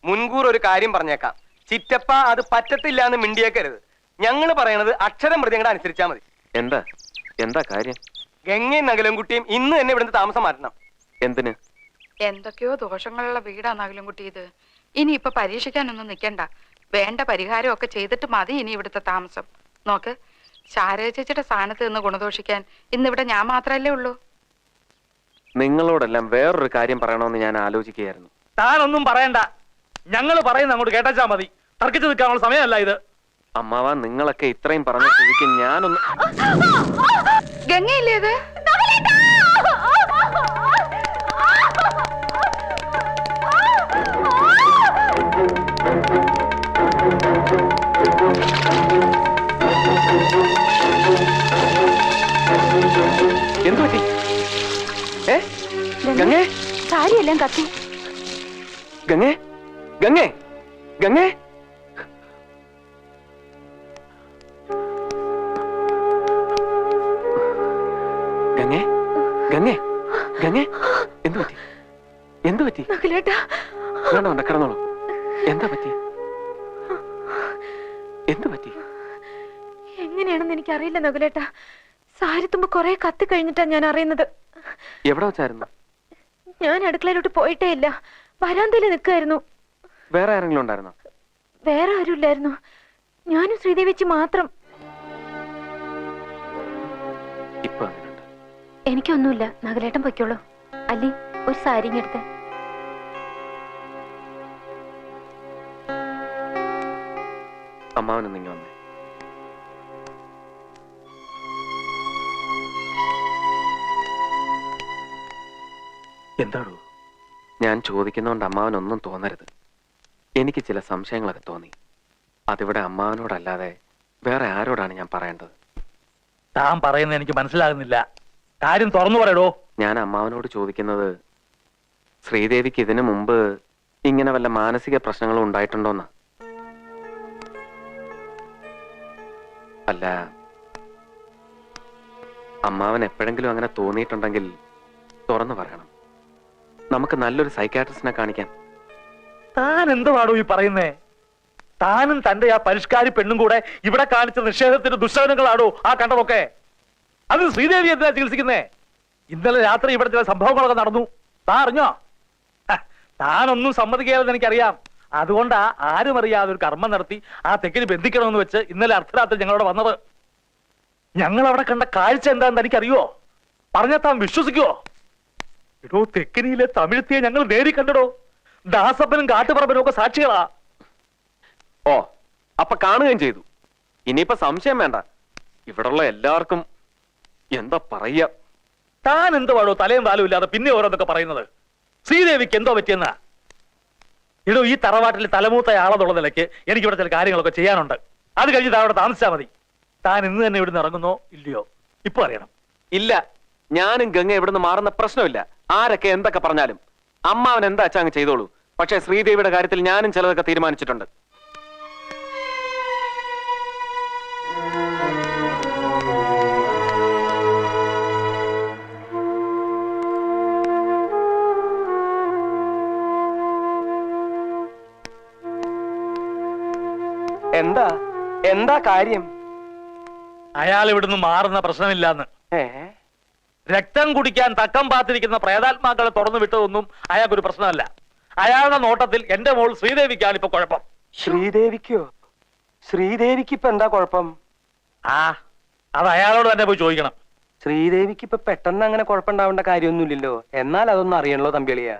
മുൻകൂർ ഒരു കാര്യം പറഞ്ഞേക്കാം. ചിറ്റപ്പ അത് പറ്റത്തില്ല എന്ന് മിണ്ടിയേക്കരുത്. ഞങ്ങൾ പറയണത് അക്ഷരം പ്രതി അങ്ങോട്ട് അനുസരിച്ചാ മതി. എന്താ എന്താ കാര്യം? ഗംഗയും നഗലൻകുട്ടിയും ഇന്ന് തന്നെ ഇവിടുന്ന് താമസം മാറ്റണം. എന്തിന്? എന്തൊക്കെയോ ദോഷങ്ങളുള്ള വീടാ നഗലൻകുട്ടി ഇത്. ഇനി ഇപ്പൊ പരീക്ഷിക്കാനൊന്നും നിൽക്കണ്ട. വേണ്ട പരിഹാരം ഒക്കെ ചെയ്തിട്ട് മതി ഇനി ഇവിടുത്തെ താമസം. നോക്ക്, ശാരദ ചേച്ചിയുടെ സ്ഥാനത്ത് നിന്ന് ഗുണദോഷിക്കാൻ ഇന്നിവിടെ ഞാൻ മാത്രല്ലേ ഉള്ളൂ. നിങ്ങളോടെല്ലാം വേറൊരു കാര്യം പറയണമെന്ന് ഞാൻ ആലോചിക്കുകയായിരുന്നു. താനൊന്നും പറയണ്ട, ഞങ്ങൾ പറയുന്ന അങ്ങോട്ട് കേട്ടാ മതി. തർക്കിച്ചു നിൽക്കാനുള്ള സമയമല്ല ഇത്. അമ്മാവ, നിങ്ങളൊക്കെ ഇത്രയും പറഞ്ഞ സ്ഥിതിക്ക് ഞാനൊന്ന്. ഗംഗയില്ലേ ഇത്? എന്തു പറ്റി? ഗംഗേ, സാരിയെല്ലാം കത്തി. ഗംഗേ, ഗംഗേ, ഗംഗേ. ഗംഗേ, ഗംഗേ, ഗംഗേ, എന്തു പറ്റി? എന്തു പറ്റി? വേണ്ട വേണ്ട, കിടന്നോളൂ. എന്താ പറ്റി? എന്തു പറ്റി? എങ്ങനെയാണെന്ന് എനിക്കറിയില്ല നകുലേട്ടാ. സാരിത്തുമ്പോ കൊറേ കത്തി കഴിഞ്ഞിട്ടാ ഞാൻ അറിയുന്നത്. എവിടെ വെച്ചായിരുന്നു? ഞാൻ അടുക്കളയിലോട്ട് പോയിട്ടേ ഇല്ല, വരാന്തയിൽ നിൽക്കായിരുന്നു. വേറെ ആരെങ്കിലും ഉണ്ടായിരുന്നോ? വേറെ ആരും ഇല്ലായിരുന്നു, ഞാനും ശ്രീദേവിച്ചി മാത്രം. ഇപ്പൊ അങ്ങനെയുണ്ട്. എനിക്കൊന്നുമില്ല, നകുലേട്ടൻ പൊയ്ക്കോളൂ. അല്ലി, ഒരു സാരി എടുത്ത്. അമ്മാവനൊന്നിങ്ങി വന്നേ. എന്താണോ? ഞാൻ ചോദിക്കുന്നോണ്ട് അമ്മാവനൊന്നും തോന്നരുത്. എനിക്ക് ചില സംശയങ്ങളൊക്കെ തോന്നി. അതിവിടെ അമ്മാവനോടല്ലാതെ വേറെ ആരോടാണ് ഞാൻ പറയേണ്ടത്? താൻ പറയുന്നത് എനിക്ക് മനസ്സിലാകുന്നില്ല. കാര്യം തുറന്നു പറയടോ. ഞാൻ അമ്മാവനോട് ചോദിക്കുന്നത്, ശ്രീദേവിക്ക് ഇതിനു മുമ്പ് ഇങ്ങനെ വല്ല മാനസിക പ്രശ്നങ്ങളും ഉണ്ടായിട്ടുണ്ടോന്നാ. അല്ല, അമ്മാവൻ എപ്പോഴെങ്കിലും അങ്ങനെ തോന്നിയിട്ടുണ്ടെങ്കിൽ തുറന്നു പറയണം. നമുക്ക് നല്ലൊരു സൈക്കാട്രിസ്റ്റിനെ കാണിക്കാൻ. താൻ എന്തുവാടോ ഈ പറയുന്നേ? താനും തന്റെ ആ പരിഷ്കാരി പെണ്ണും കൂടെ ഇവിടെ കാണിച്ച നിഷേധത്തിന്റെ ദുശ്ശകനങ്ങളാണോ ആ കണ്ടതൊക്കെ? അത് ശ്രീദേവി എന്തിനാ ചികിത്സിക്കുന്നേ? ഇന്നലെ രാത്രി ഇവിടെ ചില സംഭവങ്ങളൊക്കെ നടന്നു. താൻ അറിഞ്ഞോ? താനൊന്നും സമ്മതിക്കാതെന്ന് എനിക്കറിയാം. അതുകൊണ്ടാ ആരും അറിയാതെ ഒരു കർമ്മം നടത്തി ആ തെക്കിന് ബന്ധിക്കണമെന്ന് വെച്ച് ഇന്നലെ അർദ്ധരാത്രി ഞങ്ങളവിടെ വന്നത്. ഞങ്ങൾ അവിടെ കണ്ട കാഴ്ച എന്താണെന്ന് എനിക്കറിയോ? പറഞ്ഞാൽ താൻ വിശ്വസിക്കുവോ? ഇടോ, തെക്കിനിയിലെ തമിഴ്ത്തിയെ ഞങ്ങൾ നേരി കണ്ടടോ. ദാസപ്പനും കാട്ടുപറമ്പനും ഒക്കെ സാക്ഷികളാ. ഓ, അപ്പൊ കാണുകയും ചെയ്തു. ഇനിയിപ്പോ സംശയം വേണ്ട. ഇവിടുള്ള എല്ലാവർക്കും എന്താ പറയാ? താൻ എന്തുവാടോ തലയും താലും ഇല്ലാതെ പിന്നെ ഓരോന്നൊക്കെ പറയുന്നത്? ശ്രീദേവിക്ക് എന്തോ പറ്റിയെന്നാ? ഇടോ, ഈ തറവാട്ടിൽ തലമൂത്ത ആളെന്നുള്ള നിലയ്ക്ക് എനിക്കിവിടെ ചില കാര്യങ്ങളൊക്കെ ചെയ്യാനുണ്ട്. അത് കഴിഞ്ഞ് താൻ അവിടെ താമസിച്ചാൽ മതി. താൻ ഇന്ന് തന്നെ ഇവിടുന്ന് ഇറങ്ങുന്നോ ഇല്ലയോ ഇപ്പൊ അറിയണം. ഇല്ല, ഞാനും ഗംഗ ഇവിടുന്ന് മാറുന്ന പ്രശ്നമില്ല. ആരൊക്കെ എന്തൊക്കെ പറഞ്ഞാലും അമ്മാവൻ എന്താ വെച്ചാൽ അങ്ങ് ചെയ്തോളൂ. പക്ഷെ ശ്രീദേവിയുടെ കാര്യത്തിൽ ഞാനും ചിലതൊക്കെ തീരുമാനിച്ചിട്ടുണ്ട്. എന്താ എന്താ കാര്യം? അയാൾ ഇവിടുന്ന് മാറുന്ന പ്രശ്നമില്ലാന്ന്. രക്തം കുടിക്കാൻ തക്കം പാത്തിരിക്കുന്ന പ്രേതാത്മാക്കളെ തുറന്നു വിട്ടതൊന്നും അയാൾക്കൊരു പ്രശ്നമല്ല. അയാളുടെ നോട്ടത്തിൽ എന്റെ മോൾ ശ്രീദേവിക്കാണ് ഇപ്പൊ കുഴപ്പം. ശ്രീദേവിക്കോ? ശ്രീദേവിക്ക് ഇപ്പൊ എന്താ കുഴപ്പം? അത് അയാളോട് തന്നെ പോയി ചോദിക്കണം. ശ്രീദേവിക്ക് ഇപ്പൊ പെട്ടെന്ന് അങ്ങനെ കുഴപ്പമുണ്ടാവേണ്ട കാര്യമൊന്നുമില്ലല്ലോ. എന്നാൽ അതൊന്നും അറിയണല്ലോ തമ്പിളിയ.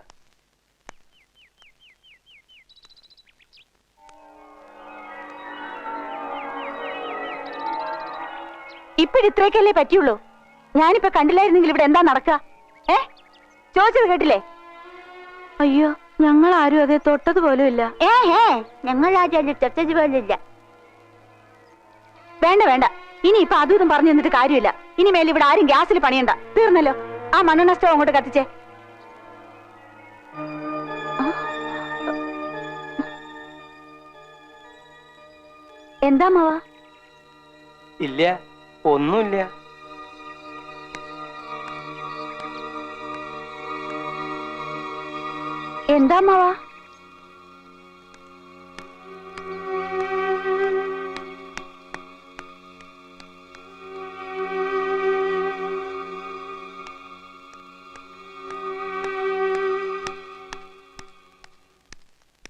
ഇപ്പോഴിത്രയൊക്കെയല്ലേ പറ്റിയുള്ളൂ. ഞാനിപ്പോ കണ്ടില്ലായിരുന്നെങ്കിൽ ഇവിടെ എന്താ നടക്കുക? ചോദിച്ചത് കേട്ടില്ലേ? അയ്യോ, ഞങ്ങൾ ആരും അതെ തൊട്ടത് പോലും ഇല്ല. ഞങ്ങൾ ആരും തൊട്ടത് പോലും ഇല്ല. വേണ്ട വേണ്ട, ഇനി ഇപ്പൊ അതും ഇതും പറഞ്ഞു തന്നിട്ട് കാര്യമില്ല. ഇനി മേലെ ഇവിടെ ആരും ഗ്യാസിൽ പണിയണ്ട. തീർന്നല്ലോ. ആ മണ്ണെണ്ണ സ്റ്റവ് അങ്ങോട്ട് കത്തിച്ചേ. എന്താ മാവാ? ഇല്ല, ഒന്നുമില്ല. എന്താ മാവാ?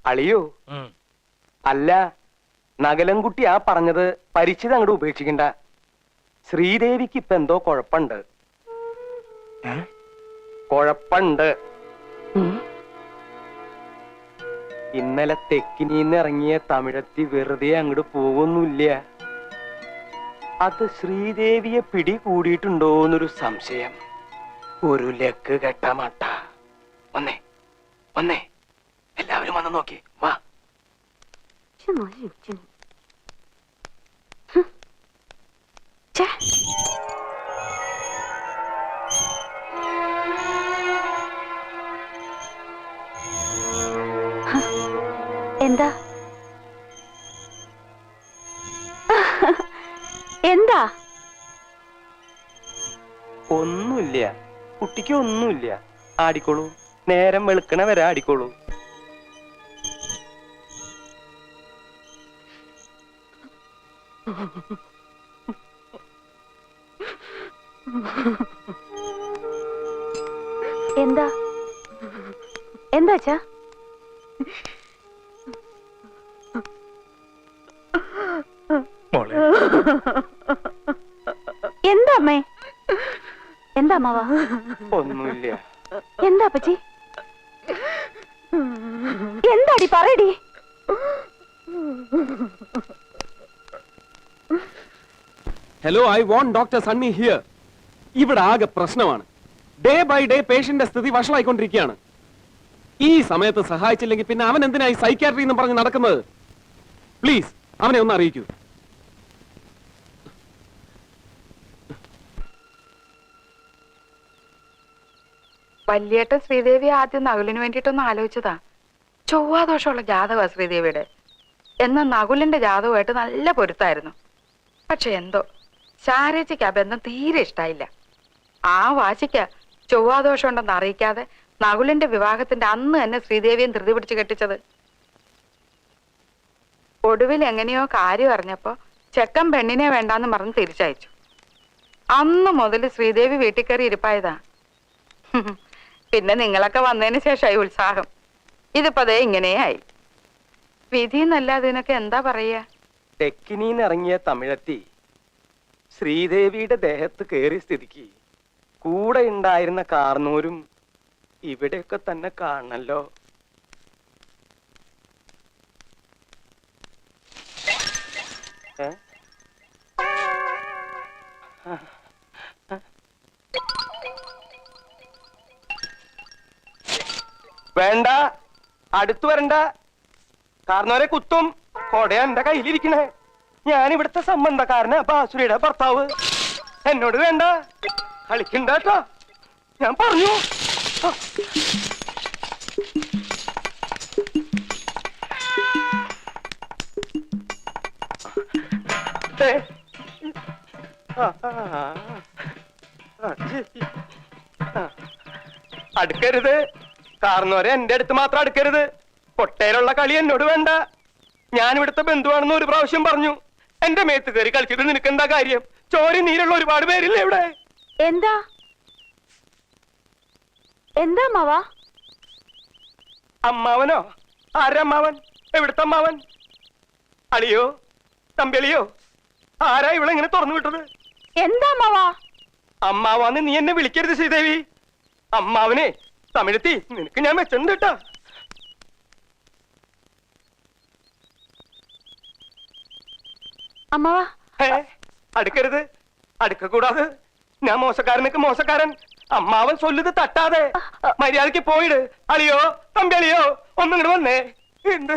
അളിയോ അല്ല, നഗലൻകുട്ടി ആ പറഞ്ഞത് പരിചിതം അങ്ങോട്ട് ഉപേക്ഷിക്കണ്ട. ശ്രീദേവിക്ക് ഇപ്പൊ എന്തോ കുഴപ്പമുണ്ട്. കുഴപ്പമുണ്ട്. ഇന്നലെ തെക്കിനീന്ന് ഇറങ്ങിയ തമിഴത്തി വെറുതെ അങ്ങോട്ട് പോകുന്നില്ല. അത് ശ്രീദേവിയെ പിടികൂടിയിട്ടുണ്ടോന്നൊരു സംശയം. ഒരു ലക്ക് കെട്ട മട്ട. വന്നേ വന്നേ, എല്ലാവരും വന്ന് നോക്കി വാ. എന്താ എന്താ? ഒന്നുമില്ല കുട്ടിക്ക്, ഒന്നുമില്ല. ആടിക്കോളൂ, നേരം വെളുക്കണ വരെ ആടിക്കോളൂ. എന്താ എന്താ അച്ഛാ? എന്താ അമ്മേ? എന്താ അമ്മാവാ? ഒന്നുമില്ല. എന്താ അപ്പച്ചി? എന്താടി പറയടി. Hello, I want doctor Sunny here. ഇവിടെ ആകെ പ്രശ്നമാണ്. ഡേ ബൈ ഡേ പേഷ്യന്റെ സ്ഥിതി വഷളായിക്കൊണ്ടിരിക്കുകയാണ്. ഈ സമയത്ത് സഹായിച്ചില്ലെങ്കിൽ പിന്നെ അവൻ എന്തിനായി സൈക്യാട്രി എന്ന് പറഞ്ഞ് നടക്കുന്നത്? പ്ലീസ് അവനെ ഒന്ന് അറിയിക്കൂ. വല്യേട്ടൻ ശ്രീദേവി ആദ്യം നകുലിന് വേണ്ടിയിട്ടൊന്ന് ആലോചിച്ചതാ. ചൊവ്വാദോഷമുള്ള ജാതകമാ ശ്രീദേവിയുടെ. എന്നാൽ നകുലിന്റെ ജാതകമായിട്ട് നല്ല പൊരുത്തായിരുന്നു. പക്ഷെ എന്തോ ശാരേച്ചിക്ക് ആ ബന്ധം തീരെ ഇഷ്ടായില്ല. ആ വാശിക്ക ചൊവ്വാദോഷം ഉണ്ടെന്ന് അറിയിക്കാതെ നകുലിന്റെ വിവാഹത്തിന്റെ അന്ന് തന്നെ ശ്രീദേവിയും ധൃതി പിടിച്ച് കെട്ടിച്ചത്. ഒടുവിൽ എങ്ങനെയോ കാര്യം അറിഞ്ഞപ്പോ ചെക്കൻ പെണ്ണിനെ വേണ്ടാന്ന് പറഞ്ഞ് തിരിച്ചയച്ചു. അന്ന് മുതൽ ശ്രീദേവി വീട്ടിൽ കയറി ഇരിപ്പായതാ. പിന്നെ നിങ്ങളൊക്കെ വന്നതിന് ശേഷമായി ഉത്സാഹം. ഇതിപ്പോ അതേ ഇങ്ങനെയായി. വിധി എന്നല്ല അതിനൊക്കെ എന്താ പറയാ. തെക്കിനീന്ന് ഇറങ്ങിയ തമിഴത്തി ശ്രീദേവിയുടെ ദേഹത്ത് കയറിയ സ്ഥിതിക്ക് കൂടെ ഉണ്ടായിരുന്ന കാർന്നൂരും ഇവിടെയൊക്കെ തന്നെ കാണണല്ലോ. വേണ്ട, അടുത്തു വരണ്ട. കാർന്നോരെ കുത്തും. കൊടയാ എന്റെ കയ്യിലിരിക്കണേ. ഞാൻ ഇവിടുത്തെ സംബന്ധക്കാരനാ, ബാസുരിയുടെ ഭർത്താവ്. എന്നോട് വേണ്ട, കളിക്കണ്ട കേട്ടോ, ഞാൻ പറഞ്ഞു. അടുക്കരുത് കാർന്നോരെ, എന്റെ അടുത്ത് മാത്രം അടുക്കരുത്. കൊട്ടേലുള്ള കളി എന്നോട് വേണ്ട. ഞാൻ ഇവിടുത്തെ ബന്ധുവാണെന്ന് ഒരു പ്രാവശ്യം പറഞ്ഞു. എന്റെ മേത്ത് കയറി കളിച്ചിട്ട് നിനക്ക് എന്താ കാര്യം? ചോരി നീരുള്ള ഒരുപാട് പേരില്ലേ ഇവിടെ? എന്താ എന്താ അമ്മാവാ? അമ്മാവനോ? ആരമ്മാവൻ? എവിടുത്തെ അമ്മാവൻ? അളിയോ, തമ്പിളിയോ? ആരാ ഇവിടെ ഇങ്ങനെ തുറന്നു വിട്ടത്? എന്താ അമ്മാവാ? അമ്മാവാന്ന് നീ എന്നെ വിളിക്കരുത് ശ്രീദേവി. അമ്മാവനെ തമിഴത്തി നിനക്ക് ഞാൻ വെച്ചിട്ടുണ്ട് കേട്ടാ. അമ്മാവാ അടുക്കരുത്, അടുക്കൂടാതെ. ഞാൻ മോശക്കാരനൊക്കെ മോശക്കാരൻ. അമ്മാവൻ ചൊല്ലുത് തട്ടാതെ മര്യാദക്ക് പോയിട്. അളിയോ, തമ്പി അളിയോ, ഒന്നും ഇങ്ങോട്ട് വന്നേ. എന്ത്